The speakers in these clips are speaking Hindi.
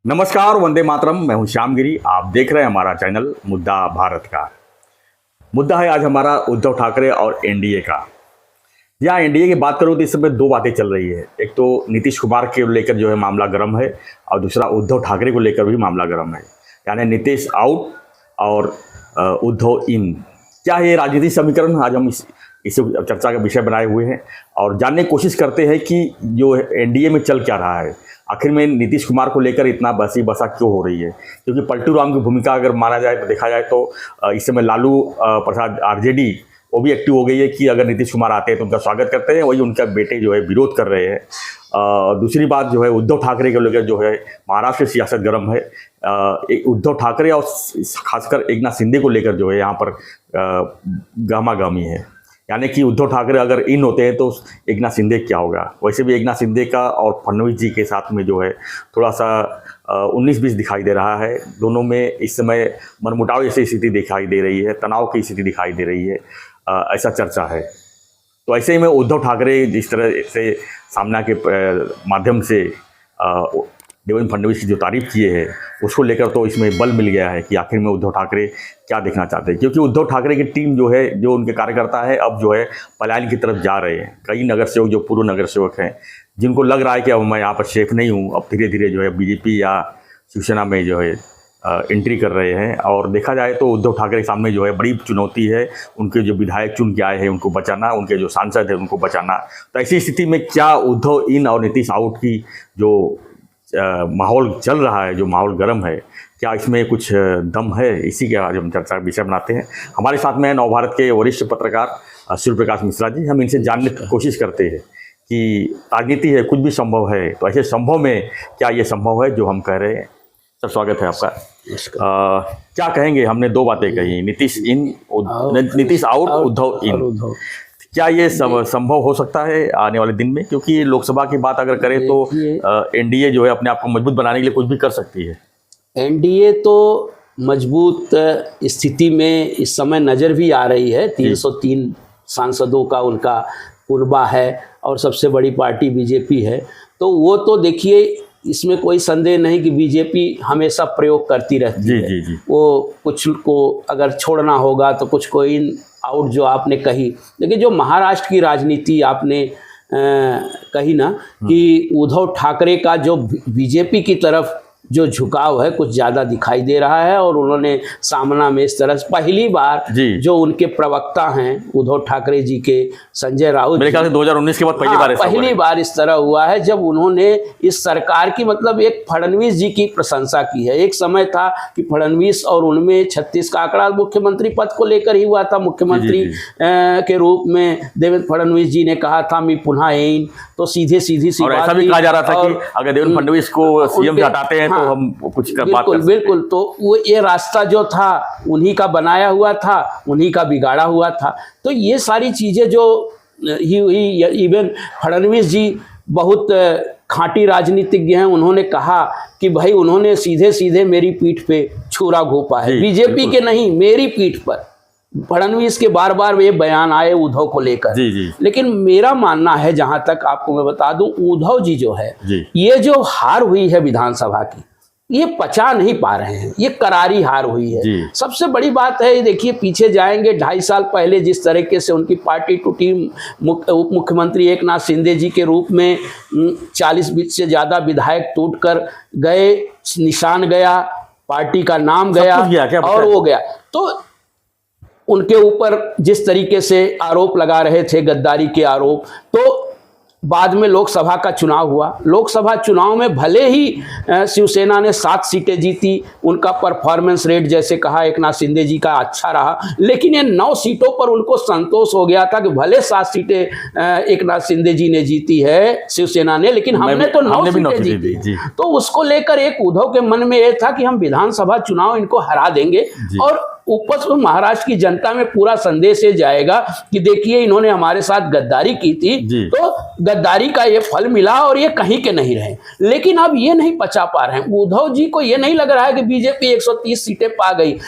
नमस्कार, वंदे मातरम। मैं हूं श्याम गिरी। आप देख रहे हैं हमारा चैनल मुद्दा भारत का। मुद्दा है आज हमारा उद्धव ठाकरे और एनडीए का। यहाँ एनडीए की बात करूं तो इस समय दो बातें चल रही है। एक तो नीतीश कुमार के लेकर जो है मामला गर्म है, और दूसरा उद्धव ठाकरे को लेकर भी मामला गर्म है। यानी नीतीश आउट और उद्धव इन। क्या है ये राजनीतिक समीकरण? आज हम इसे चर्चा का विषय बनाए हुए हैं और जानने की कोशिश करते हैं कि जो एनडीए में चल क्या रहा है। आखिर में नीतीश कुमार को लेकर इतना बसी बसा क्यों हो रही है? क्योंकि पलटू राम की भूमिका अगर माना जाए तो देखा जाए तो इस समय लालू प्रसाद आरजेडी वो भी एक्टिव हो गई है कि अगर नीतीश कुमार आते हैं तो उनका स्वागत करते हैं, वही उनका बेटे जो है विरोध कर रहे हैं। दूसरी बात जो है उद्धव ठाकरे को लेकर जो है महाराष्ट्र की सियासत गर्म है। उद्धव ठाकरे और खासकर एकनाथ शिंदे को लेकर जो है यहाँ पर गहमागहमी है। यानी कि उद्धव ठाकरे अगर इन होते हैं तो एकनाथ शिंदे क्या होगा? वैसे भी एकनाथ शिंदे का और फडणवीस जी के साथ में जो है थोड़ा सा 19-20 दिखाई दे रहा है। दोनों में इस समय मनमुटाव जैसी स्थिति दिखाई दे रही है, तनाव की स्थिति दिखाई दे रही है, ऐसा चर्चा है। तो ऐसे ही में उद्धव ठाकरे जिस तरह से सामना के माध्यम से देवेंद्र फडणवीस की जो तारीफ किए हैं उसको लेकर तो इसमें बल मिल गया है कि आखिर में उद्धव ठाकरे क्या देखना चाहते हैं। क्योंकि उद्धव ठाकरे की टीम जो है, जो उनके कार्यकर्ता है, अब जो है पलायन की तरफ जा रहे हैं। कई नगर सेवक जो पूर्व नगर सेवक हैं, जिनको लग रहा है कि अब मैं यहाँ पर सेफ नहीं हूँ, अब धीरे धीरे जो है बीजेपी या शिवसेना में जो है एंट्री कर रहे हैं। और देखा जाए तो उद्धव ठाकरे के सामने जो है बड़ी चुनौती है उनके जो विधायक चुन के आए हैं उनको बचाना, उनके जो सांसद हैं उनको बचाना। तो ऐसी स्थिति में क्या उद्धव इन और नीतीश आउट की जो माहौल चल रहा है, जो माहौल गर्म है, क्या इसमें कुछ दम है? इसी के आज हम चर्चा का विषय बनाते हैं। हमारे साथ में नवभारत के वरिष्ठ पत्रकार सूर्य प्रकाश मिश्रा जी। हम इनसे जानने की कोशिश करते हैं कि राजनीति है, कुछ भी संभव है, तो ऐसे संभव में क्या ये संभव है जो हम कह रहे हैं? सर, स्वागत है आपका। क्या कहेंगे? हमने दो बातें कही, नीतीश इन, नीतीश आउट, उद्धव इन। क्या ये संभव हो सकता है आने वाले दिन में? क्योंकि लोकसभा की बात अगर करें तो एनडीए जो है अपने आप को मजबूत बनाने के लिए कुछ भी कर सकती है। एनडीए तो मजबूत स्थिति में इस समय नज़र भी आ रही है। 303 सांसदों का उनका कुनबा है और सबसे बड़ी पार्टी बीजेपी है। तो वो तो देखिए, इसमें कोई संदेह नहीं कि बीजेपी हमेशा प्रयोग करती रहती है। जी। वो कुछ को अगर छोड़ना होगा तो कुछ को इन आउट जो आपने कही। लेकिन जो महाराष्ट्र की राजनीति आपने कही ना कि उद्धव ठाकरे का जो बीजेपी की तरफ जो झुकाव है कुछ ज़्यादा दिखाई दे रहा है। और उन्होंने सामना में इस तरह से पहली बार जो उनके प्रवक्ता हैं उद्धव ठाकरे जी के, संजय राउत, मेरे ख्याल से 2019 के बाद पहली बार इस तरह हुआ है जब उन्होंने इस सरकार की, मतलब एक फडणवीस जी की प्रशंसा की है। एक समय था कि फडणवीस और उनमें 36 का आंकड़ा मुख्यमंत्री पद को लेकर ही हुआ था। मुख्यमंत्री के रूप में देवेंद्र फडणवीस जी ने कहा था मैं पुनः येईन। तो सीधी सी बात, ऐसा भी कहा जा रहा था कि अगर देवेंद्र फडणवीस को सीएम हटाते हैं तो हम कुछ कर बात कर सकते हैं। बिल्कुल। तो वो ये रास्ता जो था उन्हीं का बनाया हुआ था, उन्हीं का बिगाड़ा हुआ था। तो ये सारी चीजें जो हुई, इवन फडणवीस जी बहुत खांटी राजनीतिज्ञ हैं। उन्होंने कहा कि भाई उन्होंने सीधे सीधे मेरी पीठ पे छुरा घोंपा है, बीजेपी के नहीं, मेरी पीठ पर। फडणवीस के बार बार ये बयान आए उद्धव को लेकर। लेकिन मेरा मानना है, जहां तक आपको मैं बता दूं, उद्धव जी जो है ये जो हार हुई है विधानसभा की, ये पचा नहीं पा रहे हैं। ये करारी हार हुई है। सबसे बड़ी बात है, देखिए पीछे जाएंगे 2.5 साल पहले जिस तरीके से उनकी पार्टी टूटी, उप मुख्यमंत्री एकनाथ शिंदे जी के रूप में 40 से ज़्यादा विधायक टूट कर गए, निशान गया, पार्टी का नाम गया और वो गया। तो उनके ऊपर जिस तरीके से आरोप लगा रहे थे, गद्दारी के आरोप, तो बाद में लोकसभा का चुनाव हुआ। लोकसभा चुनाव में भले ही शिवसेना ने 7 सीटें जीती, उनका परफॉर्मेंस रेट जैसे कहा एकनाथ शिंदे जी का अच्छा रहा, लेकिन ये 9 सीटों पर उनको संतोष हो गया था कि भले 7 सीटें एकनाथ शिंदे जी ने जीती है शिवसेना ने, लेकिन हमने तो 9 सीटें जीती। तो उसको लेकर एक उद्धव के मन में ये था कि हम विधानसभा चुनाव इनको हरा देंगे। और ऊपर से महाराष्ट्र की जनता में पूरा संदेश ये जाएगा कि देखिए इन्होंने हमारे साथ गद्दारी की थी, तो गद्दारी का ये फल मिला और ये कहीं के नहीं रहे। लेकिन अब ये नहीं पचा पा रहे हैं। उद्धव जी को ये नहीं लग रहा है कि बीजेपी 130 सीटें पा गई,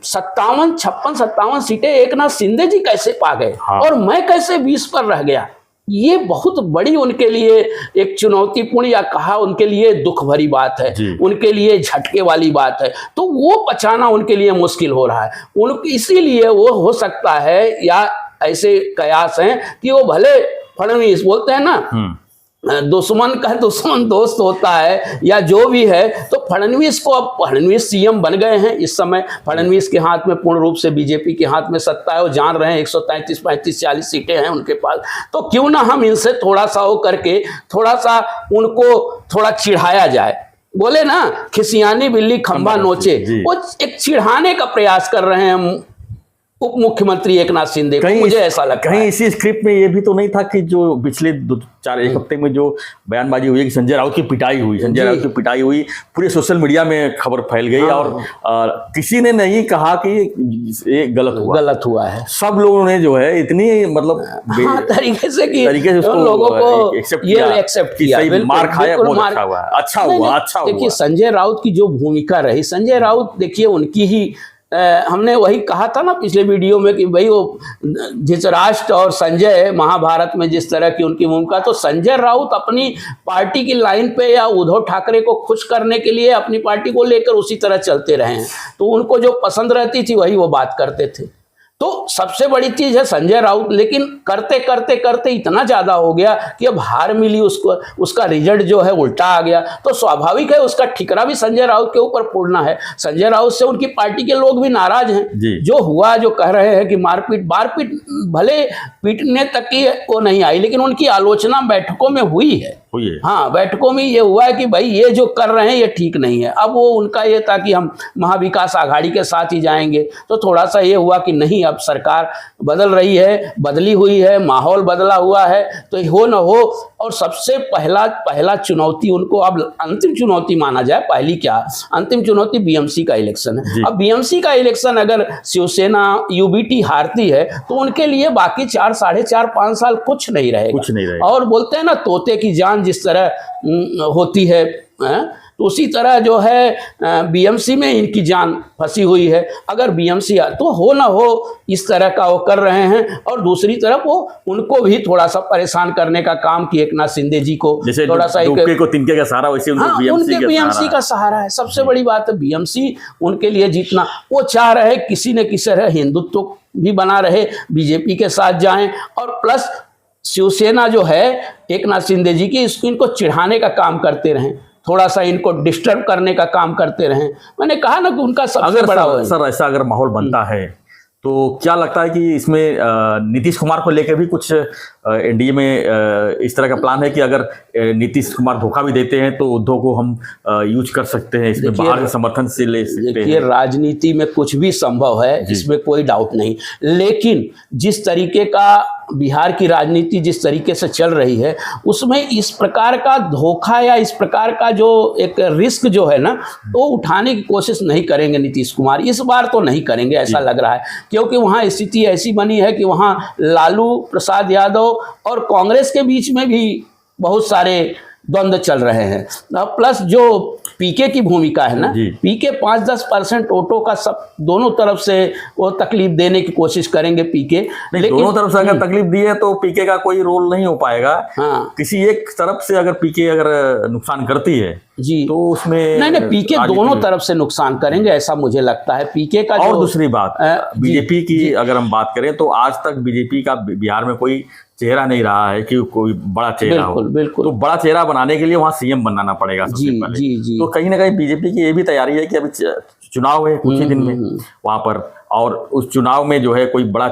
56 सीटें एकनाथ शिंदे जी कैसे पा गए और मैं कैसे 20 पर रह गया। ये बहुत बड़ी उनके लिए एक चुनौतीपूर्ण या कहा उनके लिए दुख भरी बात है, उनके लिए झटके वाली बात है। तो वो पचाना उनके लिए मुश्किल हो रहा है। इसीलिए वो हो सकता है, या ऐसे कयास हैं कि वो भले फडणवीस बोलते हैं ना, दुश्मन का दुश्मन दोस्त होता है, या जो भी है, तो फडणवीस को, अब फडणवीस सीएम बन गए हैं इस समय, फडणवीस के हाथ में पूर्ण रूप से बीजेपी के हाथ में सत्ता है, वो जान रहे हैं 133, 35, 40 सीटें हैं उनके पास, तो क्यों ना हम इनसे थोड़ा सा हो करके थोड़ा सा उनको थोड़ा चिढ़ाया जाए। बोले ना, खिसियानी बिल्ली खंभा नोचे, वो एक चिढ़ाने का प्रयास कर रहे हैं उप मुख्यमंत्री एकनाथ शिंदे को, मुझे ऐसा लगता है। कहीं इसी स्क्रिप्ट में ये भी तो नहीं था कि जो पिछले 1 हफ्ते में जो बयानबाजी हुई कि संजय राउत की पिटाई हुई, संजय राउत की पिटाई हुई, पूरे सोशल मीडिया में खबर फैल गई, और किसी ने नहीं कहा कि ये गलत हुआ है। सब लोगों ने जो है इतनी मतलब तरीके से लोगों को एक्सेप्ट किया, मार खाया, बहुत अच्छा हुआ। देखिए संजय राउत की जो भूमिका रही, संजय राउत देखिए उनकी ही हमने वही कहा था ना पिछले वीडियो में कि भाई वो धृतराष्ट्र और संजय महाभारत में जिस तरह की उनकी भूमिका, तो संजय राउत अपनी पार्टी की लाइन पे या उद्धव ठाकरे को खुश करने के लिए अपनी पार्टी को लेकर उसी तरह चलते रहे हैं। तो उनको जो पसंद रहती थी वही वो बात करते थे। तो सबसे बड़ी चीज है संजय राउत, लेकिन करते करते करते इतना ज्यादा हो गया कि अब हार मिली उसको, उसका रिजल्ट जो है उल्टा आ गया, तो स्वाभाविक है उसका ठिकरा भी संजय राउत के ऊपर फोड़ना है। संजय राउत से उनकी पार्टी के लोग भी नाराज हैं, जो हुआ, जो कह रहे हैं कि मारपीट भले पीटने तक की वो नहीं आई, लेकिन उनकी आलोचना बैठकों में हुई है। हाँ, बैठकों में ये हुआ है कि भाई ये जो कर रहे हैं ये ठीक नहीं है। अब वो उनका ये था कि हम महाविकास आघाड़ी के साथ ही जाएंगे, तो थोड़ा सा ये हुआ कि नहीं, अब सरकार बदल रही है, बदली हुई है, माहौल बदला हुआ है, तो हो न हो। और सबसे पहला चुनौती उनको, अब अंतिम चुनौती माना जाए, पहली क्या, अंतिम चुनौती बीएमसी का इलेक्शन है। अब बीएमसी का इलेक्शन अगर शिवसेना यूबीटी हारती है तो उनके लिए बाकी 4, 4.5, 5 साल कुछ नहीं रहेगा। और बोलते हैं ना, तोते की जान जिस तरह होती है, तो उसी तरह जो है बीएमसी में इनकी जान फंसी हुई है। अगर बीएमसी तो हो ना हो इस तरह का वो कर रहे हैं, और दूसरी तरफ वो उनको भी थोड़ा सा परेशान करने का काम किए एकनाथ शिंदे जी को, थोड़ा सा को तिनके का सहारा, वैसे उनके बीएमसी का सहारा है। सबसे बड़ी बात है बीएमसी उनके लिए जीतना, वो चाह रहे किसी न किसी तरह हिंदुत्व भी बना रहे, बीजेपी के साथ जाएं, और प्लस शिवसेना जो है एकनाथ शिंदे जी की, इनको चिढ़ाने का काम करते रहें, थोड़ा सा इनको डिस्टर्ब करने का काम करते रहें। मैंने कहा ना कि उनका सबसे बड़ा सर ऐसा अगर माहौल बनता है तो क्या लगता है कि इसमें नीतीश कुमार को लेकर भी कुछ एनडीए में इस तरह का प्लान है कि अगर नीतीश कुमार धोखा भी देते हैं तो उद्धव को हम यूज कर सकते हैं, इसमें बाहर के समर्थन से ले सकते हैं? देखिए, राजनीति में कुछ भी संभव है, इसमें कोई डाउट नहीं, लेकिन जिस तरीके का बिहार की राजनीति जिस तरीके से चल रही है, उसमें इस प्रकार का धोखा या इस प्रकार का जो एक रिस्क जो है ना, वो उठाने की कोशिश नहीं करेंगे नीतीश कुमार, इस बार तो नहीं करेंगे ऐसा लग रहा है। क्योंकि वहाँ स्थिति ऐसी बनी है कि वहाँ लालू प्रसाद यादव और कांग्रेस के बीच में भी बहुत सारे द्वंद्व चल रहे हैं। प्लस जो पीके की भूमिका है ना, पीके 5-10% वोटों का सब दोनों तरफ से वो तकलीफ देने की कोशिश करेंगे पीके, लेकिन दोनों तरफ से अगर तकलीफ दी है तो पीके का कोई रोल नहीं हो पाएगा। हाँ, किसी एक तरफ से अगर पीके अगर नुकसान करती है जी तो उसमें नहीं, पीके दोनों तरफ से नुकसान करेंगे ऐसा मुझे लगता है। पीके का और दूसरी बात बीजेपी की अगर हम बात करें तो आज तक बीजेपी का बिहार में कोई चेहरा नहीं रहा है कि कोई बड़ा चेहरा हो। बिल्कुल। तो बड़ा चेहरा बनाने के लिए वहाँ सीएम बनाना पड़ेगा सबसे पहले। तो कहीं ना कहीं बीजेपी की ये भी तैयारी है कि अभी चुनाव है कुछ ही दिन में वहाँ पर, और उस चुनाव में जो है कोई बड़ा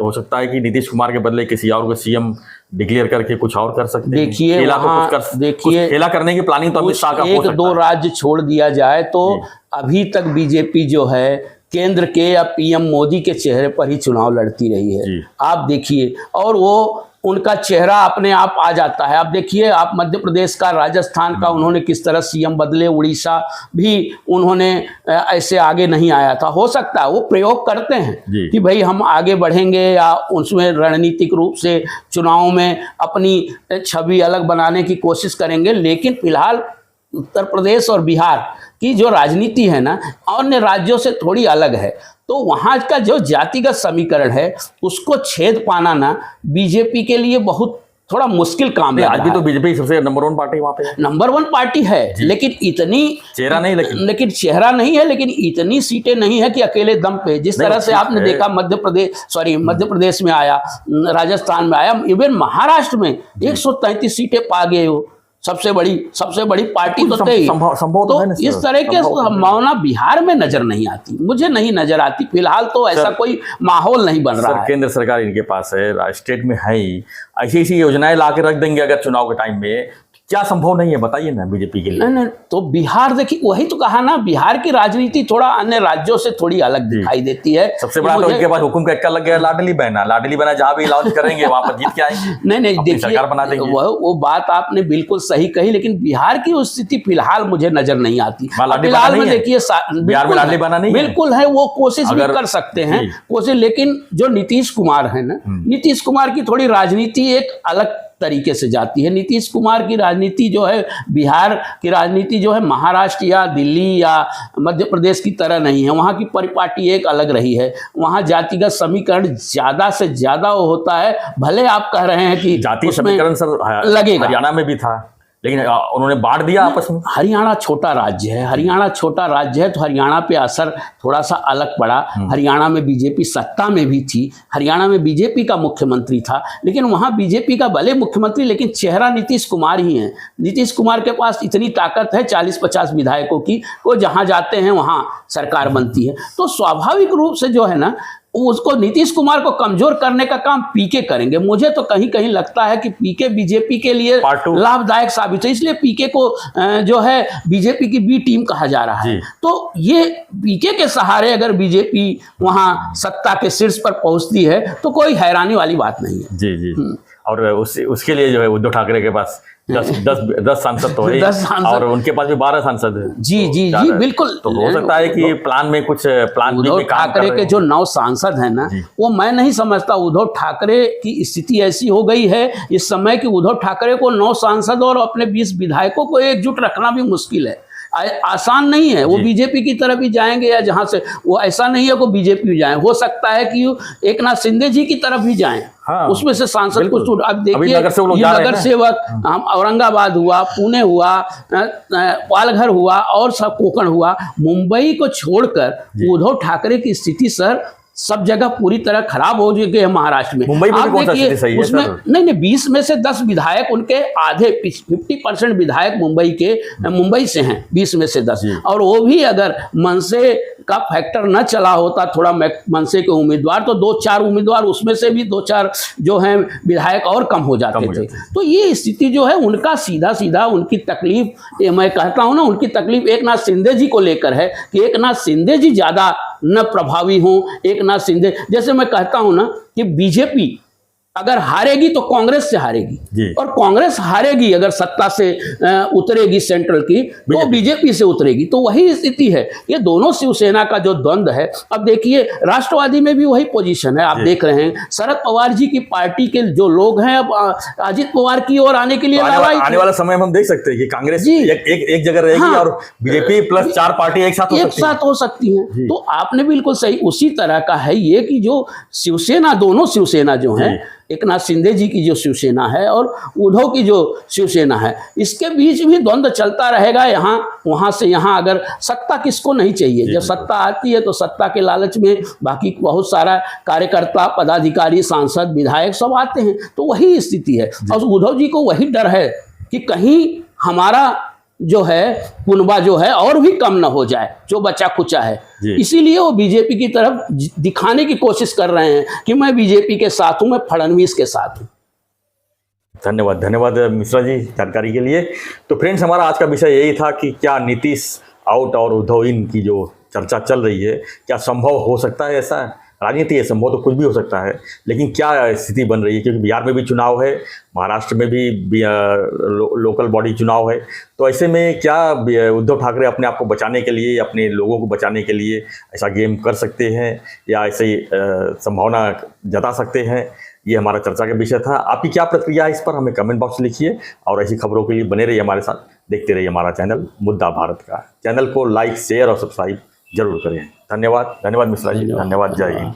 हो सकता है कि नीतीश कुमार के बदले किसी और को सीएम डिक्लेयर करके कुछ और कर सकते हैं। देखिए खेला करने की प्लानिंग तो अमित शाह का हो सकता है। 1-2 राज्य छोड़ दिया जाए तो अभी तक बीजेपी जो है केंद्र के या पीएम मोदी के चेहरे पर ही चुनाव लड़ती रही है। आप देखिए, और वो उनका चेहरा अपने आप आ जाता है। आप देखिए, आप मध्य प्रदेश का, राजस्थान का उन्होंने किस तरह सीएम बदले, उड़ीसा भी उन्होंने ऐसे आगे नहीं आया था। हो सकता है वो प्रयोग करते हैं कि भाई हम आगे बढ़ेंगे या उसमें रणनीतिक रूप से चुनाव में अपनी छवि अलग बनाने की कोशिश करेंगे, लेकिन फिलहाल उत्तर प्रदेश और बिहार की जो राजनीति है ना, अन्य राज्यों से थोड़ी अलग है। तो वहाँ का जो जातिगत समीकरण है उसको छेद पाना ना बीजेपी के लिए बहुत थोड़ा मुश्किल काम लग आज रहा भी तो है। बीजेपी सबसे नंबर 1 पार्टी वहाँ पे है। नंबर 1 पार्टी है, लेकिन इतनी चेहरा नहीं, लेकिन चेहरा नहीं है, लेकिन इतनी सीटें नहीं है कि अकेले दम पे जिस नहीं, तरह से ठीक आपने है। देखा मध्य प्रदेश में आया, राजस्थान में आया, इवन महाराष्ट्र में 133 सीटें पा गए हो। सबसे बड़ी पार्टी तो थे। संभव तो है ना, इस तरह के संभावना बिहार में नजर नहीं आती, मुझे नहीं नजर आती। फिलहाल तो ऐसा कोई माहौल नहीं बन रहा है। केंद्र सरकार इनके पास है, स्टेट में है ही, ऐसी योजनाएं ला के रख देंगे अगर चुनाव के टाइम में, क्या संभव नहीं है बताइए ना बीजेपी के लिए। नहीं, तो बिहार देखिए, वही तो कहा ना, बिहार की राजनीति थोड़ा अन्य राज्यों से थोड़ी अलग दिखाई देती है। सबसे बड़ा तो इनके पास हुकुम का एक्का लग गया, लाडली बहना जहां भी लॉन्च करेंगे वहां पर जीत के आएंगे। नहीं देखिए, सरकार बना देंगे। वो बात आपने बिल्कुल सही कही, लेकिन बिहार की उस स्थिति फिलहाल मुझे नजर नहीं आती। लाडली फिलहाल बना में नहीं है? देखिए बिहार में लाडली बना नहीं है? बिल्कुल है, वो कोशिश भी अगर- कर सकते हैं कोशिश, लेकिन जो नीतीश कुमार है ना, नीतीश कुमार की थोड़ी राजनीति एक अलग तरीके से जाती है। नीतीश कुमार की राजनीति जो है, बिहार की राजनीति जो है, महाराष्ट्र या दिल्ली या मध्य प्रदेश की तरह नहीं है। वहाँ की परिपाटी एक अलग रही है। वहाँ जातिगत समीकरण ज़्यादा से ज़्यादा होता है। भले आप कह रहे हैं कि जातीय समीकरण सर लगेगा, हरियाणा में भी था, लेकिन उन्होंने बांट दिया आपस में। हरियाणा छोटा राज्य है, तो हरियाणा पे असर थोड़ा सा अलग पड़ा। हरियाणा में बीजेपी सत्ता में भी थी, हरियाणा में बीजेपी का मुख्यमंत्री था, लेकिन वहाँ बीजेपी का भले मुख्यमंत्री, लेकिन चेहरा नीतीश कुमार ही है। नीतीश कुमार के पास इतनी ताकत है 40-50 विधायकों की, वो जहाँ जाते हैं वहाँ सरकार बनती है। तो स्वाभाविक रूप से जो है ना, उसको नीतीश कुमार को कमजोर करने का काम पीके करेंगे। मुझे तो कहीं कहीं लगता है कि पीके बीजेपी के लिए लाभदायक साबित है, इसलिए पीके को जो है बीजेपी की बी टीम कहा जा रहा है। तो ये पीके के सहारे अगर बीजेपी वहां सत्ता के शीर्ष पर पहुंचती है तो कोई हैरानी वाली बात नहीं है। जी। और उसके लिए जो है उद्धव ठाकरे के पास 10 सांसद तो है, 10 सांसद, और उनके पास भी 12 सांसद है। जी बिल्कुल। तो हो सकता है कि प्लान में कुछ प्लान बी में काम कर रहे ठाकरे के जो 9 सांसद हैं ना, वो मैं नहीं समझता। उद्धव ठाकरे की स्थिति ऐसी हो गई है इस समय कि उद्धव ठाकरे को 9 सांसद और अपने 20 विधायकों को एकजुट रखना भी मुश्किल है, आसान नहीं है। वो बीजेपी की तरफ ही जाएंगे, या जहां से वो, ऐसा नहीं है कि बीजेपी भी जाए, हो सकता है कि एकनाथ शिंदे जी की तरफ भी जाएं। हाँ, उसमें से सांसद कुछ तो अब देखिए, नगर सेवक हम औरंगाबाद हुआ, पुणे हुआ, पालघर हुआ और सब कोकण हुआ, मुंबई को छोड़कर उद्धव ठाकरे की स्थिति सर सब जगह पूरी तरह खराब हो चुकी है। महाराष्ट्र में मुंबई में कौन सा स्थिति सही है उसमें सर? नहीं 20 में से 10 विधायक उनके आधे 50% विधायक मुंबई से हैं, 20 में से 10, और वो भी अगर मनसे का फैक्टर न चला होता, थोड़ा मनसे के उम्मीदवार, तो 2-4 उम्मीदवार, उसमें से भी 2-4 जो हैं विधायक और कम हो जाते थे। तो ये स्थिति जो है उनका सीधा उनकी तकलीफ, ये मैं कहता हूँ ना, उनकी तकलीफ एकनाथ शिंदे जी को लेकर है कि एकनाथ शिंदे जी ज़्यादा न प्रभावी हों। एकनाथ शिंदे, जैसे मैं कहता हूं ना कि बीजेपी अगर हारेगी तो कांग्रेस से हारेगी, और कांग्रेस हारेगी अगर सत्ता से उतरेगी सेंट्रल की, तो बीजेपी से उतरेगी। तो वही स्थिति है, ये दोनों शिवसेना का जो द्वंद्व है। अब देखिए राष्ट्रवादी में भी वही पोजीशन है, आप देख रहे हैं शरद पवार जी की पार्टी के जो लोग हैं अब अजित पवार की ओर आने के लिए आने वाला समय में हम देख सकते हैं कि कांग्रेस एक जगह रहेगी और बीजेपी प्लस 4 पार्टी एक साथ हो सकती है। तो आपने बिल्कुल सही, उसी तरह का है ये कि जो शिवसेना, दोनों शिवसेना जो है, एकनाथ शिंदे जी की जो शिवसेना है और उद्धव की जो शिवसेना है, इसके बीच भी द्वंद्व चलता रहेगा। यहाँ वहाँ से यहाँ, अगर सत्ता किसको नहीं चाहिए, जब सत्ता आती है तो सत्ता के लालच में बाकी बहुत सारा कार्यकर्ता, पदाधिकारी, सांसद, विधायक सब आते हैं। तो वही स्थिति है, और उद्धव जी को वही डर है कि कहीं हमारा जो है कुनबा जो है और भी कम ना हो जाए, जो बचा कुचा है। इसीलिए वो बीजेपी की तरफ दिखाने की कोशिश कर रहे हैं कि मैं बीजेपी के साथ हूं, मैं फडणवीस के साथ हूं। धन्यवाद मिश्रा जी जानकारी के लिए। तो फ्रेंड्स, हमारा आज का विषय यही था कि क्या नीतीश आउट और उद्धव इन की जो चर्चा चल रही है, क्या संभव हो सकता है ऐसा? राजनीति है, संभव तो कुछ भी हो सकता है, लेकिन क्या स्थिति बन रही है, क्योंकि बिहार में भी चुनाव है, महाराष्ट्र में भी लोकल बॉडी चुनाव है। तो ऐसे में क्या उद्धव ठाकरे अपने आप को बचाने के लिए, अपने लोगों को बचाने के लिए ऐसा गेम कर सकते हैं, या ऐसे संभावना जता सकते हैं? ये हमारा चर्चा का विषय था। आपकी क्या प्रतिक्रिया है इस पर, हमें कमेंट बॉक्स में लिखिए, और ऐसी खबरों के लिए बने रहिए हमारे साथ, देखते रहिए हमारा चैनल मुद्दा भारत का। चैनल को लाइक, शेयर और सब्सक्राइब जरूर करें। धन्यवाद मिश्रा जी, धन्यवाद, जय हिंद।